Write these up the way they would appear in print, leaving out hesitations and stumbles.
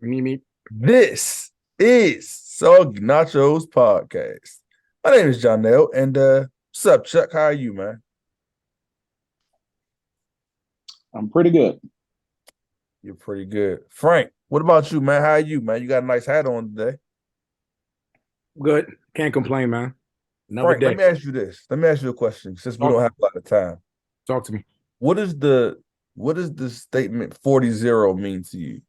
Me, me. This is Soggy Nachos Podcast. My name is Jonelle, and what's up, Chuck? How are you, man? I'm pretty good. You're pretty good. Frank, what about you, man? How are you, man? You got a nice hat on today. Good. Can't complain, man. Another Frank, let day. me ask you this. Let me ask you a question since we don't Talk, have a lot of time. talk to me. What is the what does the statement 40-0 mean to you?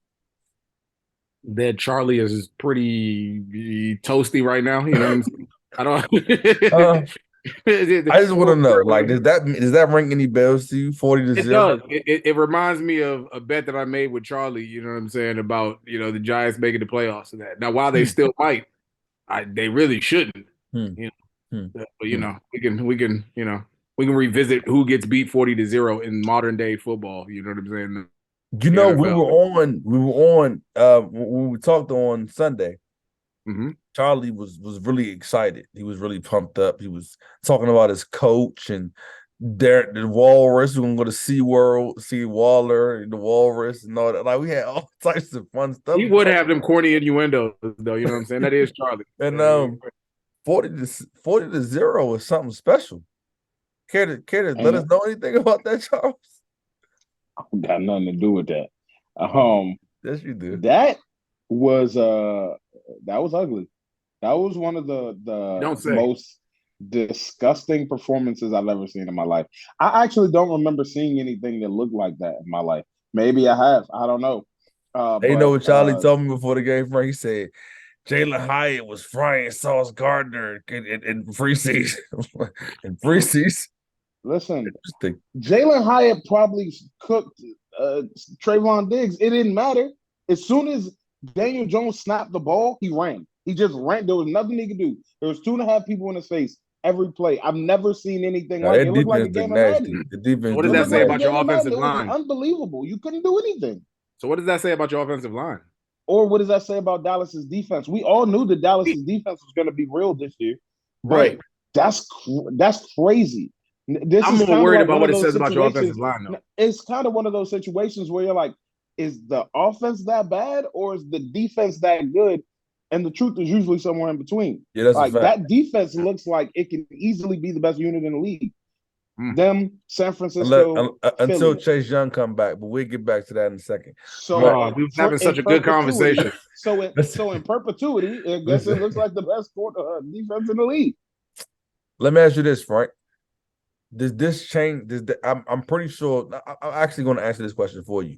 That Charlie is pretty toasty right now. You know what I'm saying? I don't. Uh, it, I just want to know, like, does that ring any bells to you? 40 to it 0? does. It reminds me of a bet that I made with Charlie. You know what I'm saying about the Giants making the playoffs and that. Now, while they Hmm, still might, they really shouldn't. hmm, You hmm, but hmm. we can revisit who gets beat 40-0 in modern day football. You know what I'm saying? You The know, NFL. when we talked on Sunday. Hmm. Charlie was really excited. He was really pumped up. He was talking about his coach and Derek the Walrus. We're gonna go to SeaWorld, see Waller and the Walrus and all that. Like we had all types of fun stuff He to would talk have them corny innuendos, though. You know what I'm saying? That is Charlie. about. And 40 to 0 is something special. Care to let us And know anything about that, Charles? got nothing to do with that. Oh, Um, yes, you do. that was that was ugly. That was one of the Don't say. most disgusting performances I've ever seen in my life. I actually don't remember seeing anything that looked like that in my life. Maybe I have. I don't know. And you know But what Charlie told me before the game, Frank? He said Jalen Hyatt was frying Sauce Gardner in preseason. In preseason. listen, Interesting. Jalen Hyatt probably cooked uh, Trayvon Diggs. It didn't matter. As soon as Daniel Jones snapped the ball, he ran. He just ran. There was nothing he could do. There was 2.5 people in his face every play. I've never seen anything Now like it. that It looked like defense a look game of nasty. Madden. The So defense what do does It look that looked say like a about nasty. game your of Madden. offensive It was line? unbelievable. You couldn't do anything. So what does that say about your offensive line? Or what does that say about Dallas's defense? We all knew that Dallas's defense was going to be real this year, but Right. that's crazy. This I'm is more kind of worried like about one what of it those says about your situations. offensive line, though. It's kind of one of those situations where you're like, is the offense that bad or is the defense that good? And the truth is usually somewhere in between. Yeah, that's a Like fact. that defense looks like it can easily be the best unit in the league. Mm. Them, San Francisco, Until Philly. Chase Young come back, but we'll get back to that in a second. So But Oh, we was for having in such a good perpetuity, conversation. listen, so in perpetuity, I guess it listen. looks like the best defense in the league. Let me ask you this, Frank. Does this change? I'm pretty sure. I'm actually going to answer this question for you.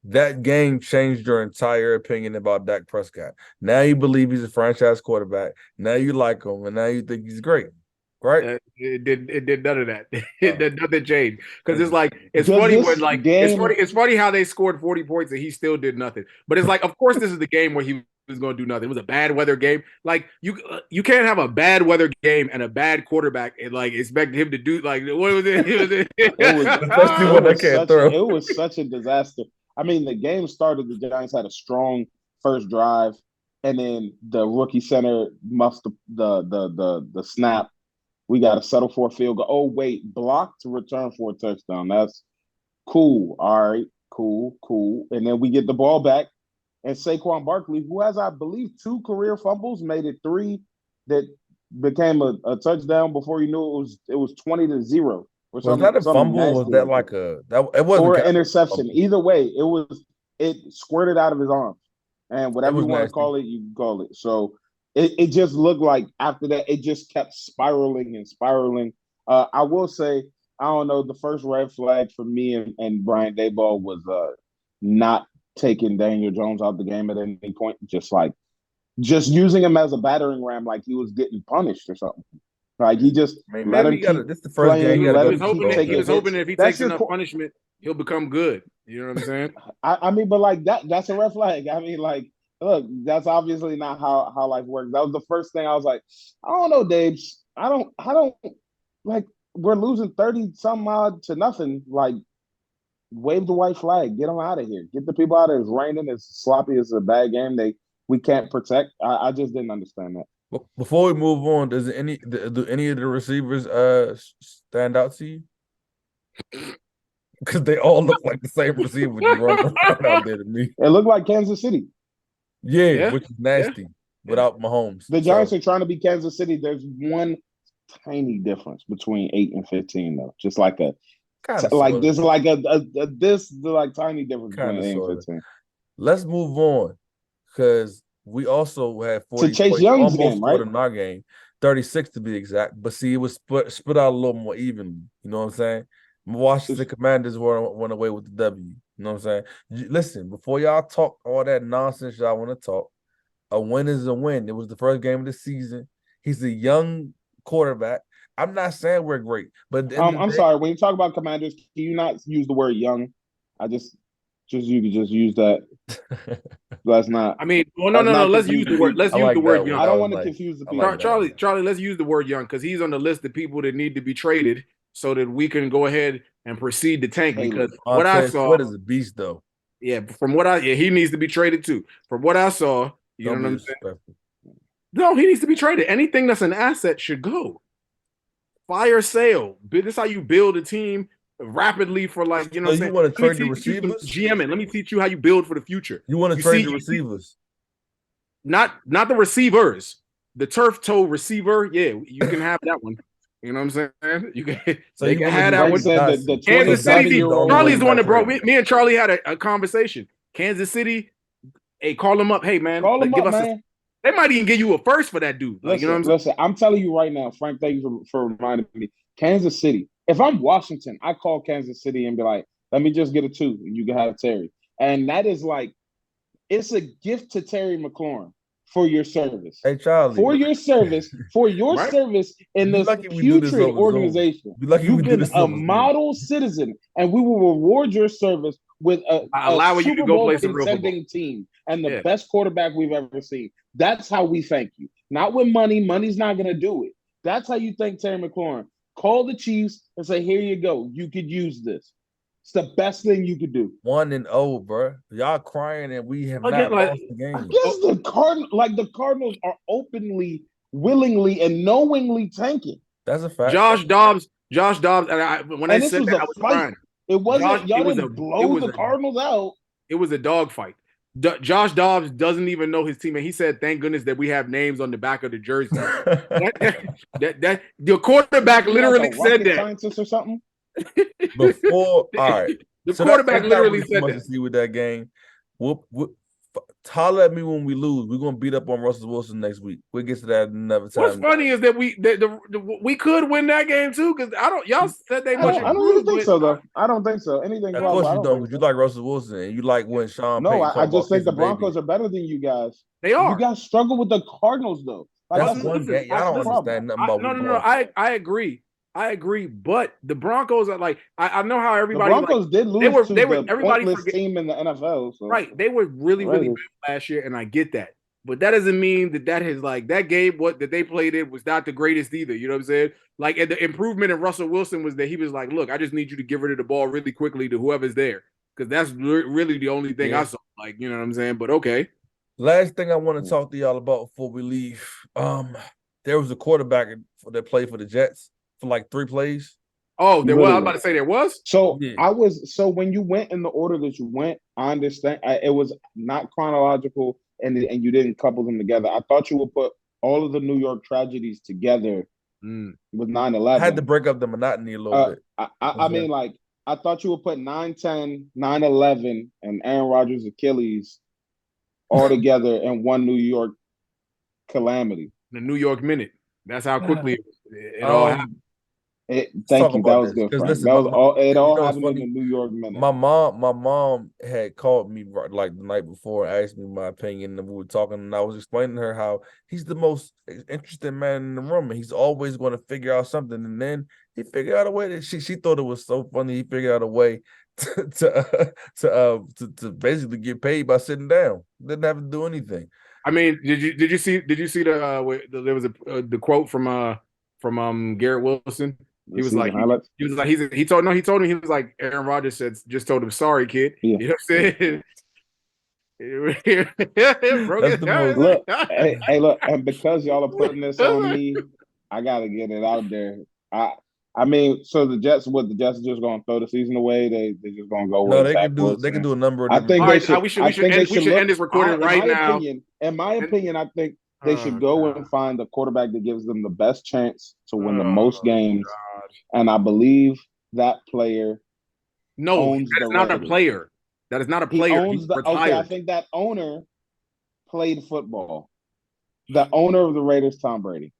That game changed your entire opinion about Dak Prescott. Now you believe he's a franchise quarterback. Now you like him, and now you think he's great, right? It did none of that. It Uh, did nothing changed because it's listen, like it's Does funny when this like game it's funny how they scored 40 points and he still did nothing. But it's like, of course, this is the game where he was going to do nothing. It was a bad weather game. Like you can't have a bad weather game and a bad quarterback and like expect him to do like what was it? it was especially when they can't throw. it was such a disaster. I mean, the game started. The Giants had a strong first drive, and then the rookie center muffed the snap. We got to settle for a field goal. Oh wait, blocked to return for a touchdown. That's cool. All right, cool, cool. And then we get the ball back, and Saquon Barkley, who has, I believe, 2 career fumbles, made it three that became a touchdown before you knew it was 20-0 or Was that a something fumble? Or was nasty that like that, like a that? It wasn't or kind an of a interception. fumble. Either way, it squirted out of his arms, and It whatever was you want to nasty. call it, you can call it. So it just looked like after that, it just kept spiraling and spiraling. I will say, I don't know, the first red flag for me and Brian Dayball was not taking Daniel Jones out the game at any point, just using him as a battering ram like he was getting punished or something. Like he just I mean, let maybe him you got to. keep This is the first game. he playing, You got was to he let go was him through the keep hoping whole that he taking thing. was hoping hits. that if he That's takes your enough punishment, he'll become good. You know what I'm saying? I mean, but like that's a red flag. I mean, like, look, that's obviously not how life works. That was the first thing I was like, I don't know, Dave. I don't like we're losing 30 some odd to nothing. Like, wave the white flag, get them out of here. Get the people out of here. It's raining, it's sloppy, it's a bad game. We can't protect. I just didn't understand that. Before we move on, do any of the receivers stand out to you? Because they all look like the same receiver just running around out there to me. It looked like Kansas City. Yeah, Yeah, which is yeah. nasty without Mahomes. The Giants So are trying to be Kansas City. There's one tiny difference between 8 and 15, though. Just like kind of like sort of, this, like a this the like tiny difference kind between of 8 and 15. Let's move on because we also had To 40 Chase points, Young's almost game, scored right? in our game, 36 to be exact. But see, it was split out a little more evenly. You know what I'm saying? Washington It's, Commanders went away with the W. You know what I'm saying? Listen, before y'all talk all that nonsense y'all want to talk, a win is a win. It was the first game of the season. He's a young quarterback. I'm not saying we're great, but at the end of I'm the sorry. When you talk about Commanders, can you not use the word young? I just you could just use that. day, That's not I mean, well, no, that's no, no. not Let's use the confusing word. people. Let's I use the like word that one. I young. That don't was want to nice. confuse the I like people. that. Charlie, let's use the word young because he's on the list of people that need to be traded so that we can go ahead and proceed to tank. Because Caleb. what I Montez saw, Sweat is a beast, though. yeah, yeah, he needs to be traded too. From what I saw, you Don't know be what I'm saying? disrespectful. No, he needs to be traded. Anything that's an asset should go. Fire sale. This is how you build a team rapidly for like, you know So what I'm you saying? want to Let me trade the teach you some receivers? GMing. Let me teach you how you build for the future. You want to You trade see, the receivers? not the receivers, the turf toe receiver. Yeah, you can have that one. You know what I'm saying? You can So they you can want to have do that Frank one. Aiden said that the Dotson? So Kansas City, Dotson's see, the 27-year-old only one Charlie's you the one got that brought trading. me and Charlie had a conversation. Kansas City, hey, call them up. Hey man, call like him give up, us a man. they might even give you a first for that dude. Like, you know what I'm saying? Listen. I'm telling you right now, Frank. Thank you for reminding me. Kansas City. If I'm Washington, I call Kansas City and be like, "Let me just get a two, and you can have Terry." And that is like it's a gift to Terry McLaurin for your service. Hey Charlie, For your Right? service in be this lucky we do this putrid over Zoom. organization. Be lucky we You've do been this a over Zoom. model citizen, and we will reward your service with a Allowing you to Super go Bowl play some real football. contending team and the Yeah. best quarterback we've ever seen. That's how we thank you. Not with money. Money's not going to do it. That's how you thank Terry McLaurin. Call the Chiefs and say, "Here you go. You could use this." It's the best thing you could do. 1-0, bro. Y'all crying and we have Again, not like lost the I game. guess the Cardinals are openly, willingly, and knowingly tanking. That's a fact. Josh Dobbs, and when I And this said was that, a I was fight. crying. It Josh, wasn't y'all didn't blow the Cardinals out. it was a dog fight. Josh Dobbs doesn't even know his teammate. He said, "Thank goodness that we have names on the back of the jerseys." The quarterback You like a literally said rocket that. scientist or something? Before, all right. The So that's quarterback not literally really too said much to that. see with that game. We'll holler at me when we lose. We're gonna beat up on Russell Wilson next week. We'll get to that another What's time. funny is that we could win that game too because I don't. Y'all said they much I don't really improved, think but so though. I don't think so. Anything Of possible. course I you don't don't, think because you so. like Russell Wilson and you like when Sean No, Payton I talk just about think the kissing babies. Broncos are better than you guys. they You are. guys struggle with the Cardinals though. Like That's that's one Listen, game. Y'all don't the problem. understand nothing about no, no, no. football. I agree. I agree. But the Broncos are like I know how The everybody like Broncos did lose to they were the everybody pointless forget team in the NFL. So right. They were the really Raiders. bad last year, and I get that. But that doesn't mean that has like that game what that they played in was not the greatest either. You know what I'm saying? Like and the improvement in Russell Wilson was that he was like, look, I just need you to get rid of the ball really quickly to whoever's there because that's really the only thing I Yeah. saw. Like you know what I'm saying? But okay. Last thing I want to talk to y'all about before we leave. There was a quarterback that played for the Jets for like 3 plays. Oh, there was. I was about Literally. to say there was. Yeah. So when you went in the order that you went, I understand. It was not chronological, and you didn't couple them together. I thought you would put all of the New York tragedies together with nine I had to eleven. break up the monotony a little bit. I mean, like I thought you would put 9/10, 9/11, and Aaron Rodgers' Achilles all together in one New York calamity. The New York Minute. That's how quickly it all happened. Um, let's Thank talk you. That about was this good, because Frank. listen, That was all. It you all know what's happened in the funny? New York minute. My mom had called me like the night before and asked me my opinion, and we were talking, and I was explaining to her how he's the most interesting man in the room, and he's always going to figure out something. And then he figured out a way that she thought it was so funny. He figured out a way to basically get paid by sitting down. Didn't have to do anything. I mean, did you see there was the quote from Garrett Wilson? The He was like season highlights. he was like he told me he was like Aaron Rodgers said just told him sorry kid. Yeah. You know what I'm saying? Broke That's it the most. down. Look, look, and because y'all are putting this on me, I gotta get it out there. I I mean, so the Jets are just going to throw the season away. They just going to go No, with Zach they can Wilson. do a number of I different think All they things. right, should. I think they we should should look. end this recording right now. In my And, opinion, I think they should oh go god, and find the quarterback that gives them the best chance to win the oh most games. god. And I believe that player No, owns that the is not a Raiders. player. That is not a He player. He's owns the. Okay, I retired. think that owner played football. The owner of the Raiders, Tom Brady,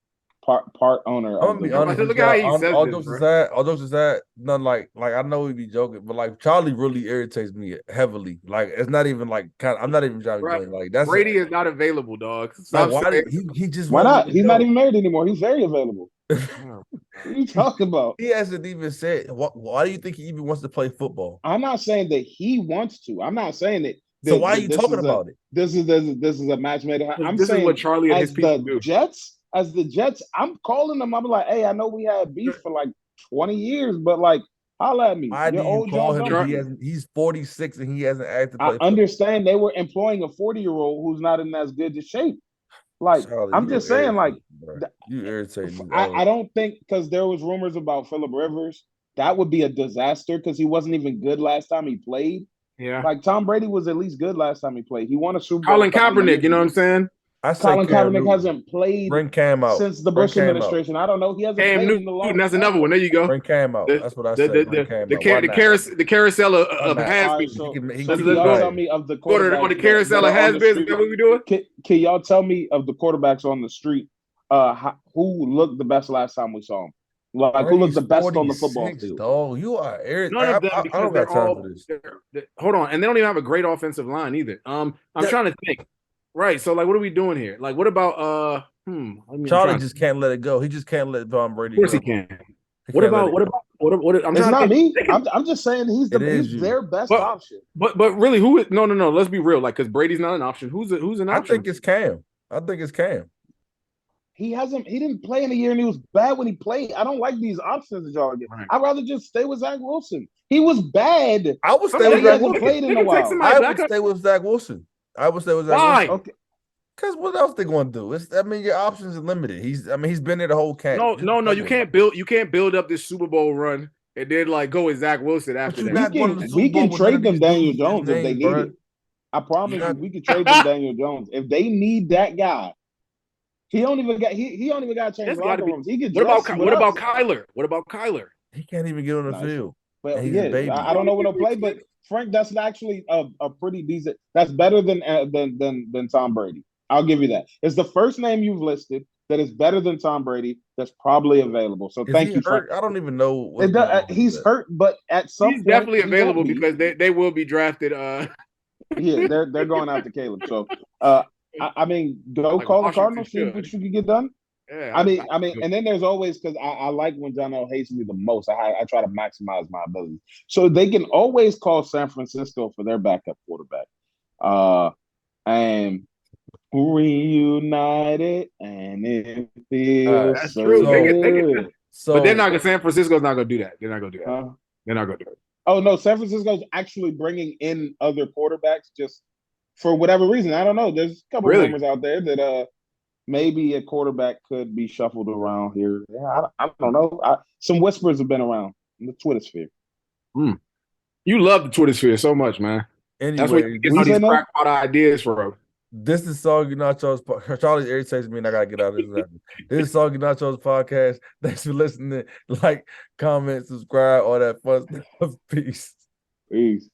part owner I'm of gonna the be Raiders. honest with Look at how he y'all. says this, bro. All jokes aside, none like I know we be joking, but like Charlie really irritates me heavily. Like it's not even like I'm not even trying to be Bro, funny. Like that's Brady is not available, dog. like Stop why saying. did he just Why won't let not? it He's not go. even married anymore. He's very available. Oh, What are you talking about? He hasn't even said why do you think he even wants to play football? I'm not saying that he wants to. I'm not saying that So why are you this talking is a about it? this is a match made. I'm this is what saying Charlie and his people do. As the Jets, I'm calling them. I'm like, hey, I know we had beef for like 20 years, but like, holla at me. Why do You're you old call John him if Donkey. he's 46 and he hasn't asked to I play football? understand they were employing a 40-year-old who's not in as good a shape. Like, Charlie, I'm you just saying, like, irritating, bro. You irritate me. I don't think because there was rumors about Phillip Rivers, that would be a disaster because he wasn't even good last time he played. Yeah. Like Tom Brady was at least good last time he played. He won a Super Bowl a Colin couple of Kaepernick, years you know what ago. I'm saying? I say Colin Cam Kaepernick Newton. hasn't played Bring Cam out. since the Bring Bush Cam out. administration. I don't know. He hasn't Cam played in a Newton, long that's another one. time. There you go. Bring Cam out. The That's what I the say. the Bring the, Cam the, out. Why the, not? the carousel Why of not? has All right, been. so He so can can Let's y'all go tell ahead. me of the Go on quarterbacks the carousel that of are on has the been. Is street? that what we doing? Can y'all tell me of the quarterbacks on the street? Who looked the best last time we saw him? Like who looked Brady's the best on the football 46, field? dog. You are None of them I because don't got they're time for all. this. Hold on, and they don't even have a great offensive line either. I'm That, trying to think. Right. So like, what are we doing here? Like, what about I mean, I'm Charlie trying. just can't let it go. He just can't let Tom Of Brady course he go. can. He What can't let about it what go. about what? I'm It's trying to not think. me. They can, I'm just saying It is he's you. their best but option. but really, who? No. Let's be real. Like, because Brady's not an option. Who's an I option? think it's Cam. I think it's Cam. He didn't play in a year and he was bad when he played. I don't like these options that y'all get. Right. I'd rather just stay with Zach Wilson. He was bad I would stay Okay, and with he Zach hasn't Wilson. played they in a can take while. somebody I would back up. stay with Zach Wilson. I would stay with Zach Wilson. Why? Okay. Because what else they going to do? Your options are limited. He's been there the whole camp. Just No. play You with him. can't build up this Super Bowl run and then like go with Zach Wilson But after you're that. not going to the Super We Bowl can with none trade of them these Daniel dudes you just Jones if they named, need bro. it. I You're promise you, not. we could trade them Daniel Jones if they need that guy. He don't even got to change That's got to locker be. rooms. He could dress with What about us. Kyler? What about Kyler? He can't even get on the Nice. field, But and he's a yeah, baby. I don't know when he'll play, but Frank, that's actually a pretty decent. That's better than Tom Brady. I'll give you that. It's the first name you've listed that is better than Tom Brady. That's probably available. So Is thank he you, Frank. hurt? I don't even know what's going on with He's that. hurt, but at some He's point definitely he won't available be. because they will be drafted. Yeah, they're going after Caleb. So I mean, go Like call the Washington Cardinals, see should. what you can get done. Yeah, And then there's always because I like when John L. hates me the most. I try to maximize my ability, so they can always call San Francisco for their backup quarterback. And reunited, and it feels that's so true. They good. can, but they're So not. San Francisco's not going to do that. They're not going to do that. Huh? They're not going to do it. Oh no, San Francisco's actually bringing in other quarterbacks just for whatever reason. I don't know. There's a couple Really? rumors out there that maybe a quarterback could be shuffled around here. Yeah, I don't know. Some whispers have been around in the Twitter sphere. You love the Twitter sphere so much, man. That's where anyway, you get We all say these no. crackpot ideas from. this is Soggy Nachos. Charlie irritates me, and I gotta get out of this. This is Soggy Nachos podcast. Thanks for listening. Like, comment, subscribe, all that fun stuff. Peace. Peace.